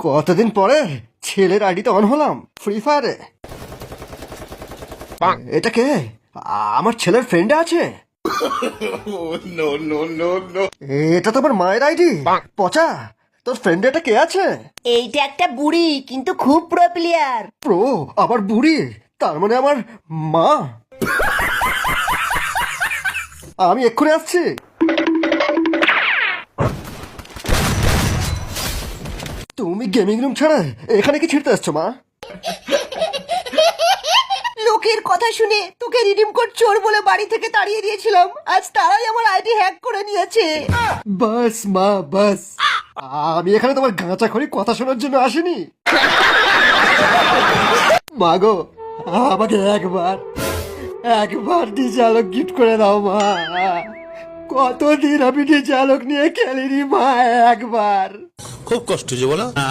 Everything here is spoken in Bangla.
কতদিন পরে ছেলের আইডিতে অন হলাম ফ্রি ফায়ারে। এটা কে? আমার ছেলের ফ্রেন্ড আছে। এটা তো আমার মায়ের আইডি। পচা, তোর ফ্রেন্ড এটা কে আছে? এইটা একটা বুড়ি কিন্তু খুব প্রো প্লেয়ার। প্রো? আবার বুড়ি? তার মানে আমার মা। আমি এক্ষুনি আসছি। তুমি গেমিং রুম ছাড়া এখানে কি ছিড়তে আসছো মা? লোকের কথা শুনে তোকে রিডিম কোড চোর বলে বাড়ি থেকে তাড়িয়ে দিয়েছিলাম, আজ তারাই আমার আইডি হ্যাক করে নিয়েছে। বাস মা বাস, আমি এখানে তোমার গাঁচাখড়ি কথা শোনার জন্য আসিনি। মাগো, আমাকে একবার ডিজে আলোক গিফট করে দাও মা। কতদিন আমি ডিজে আলোক নিয়ে খেলিনি মা। একবার খুব কষ্ট যে বলো।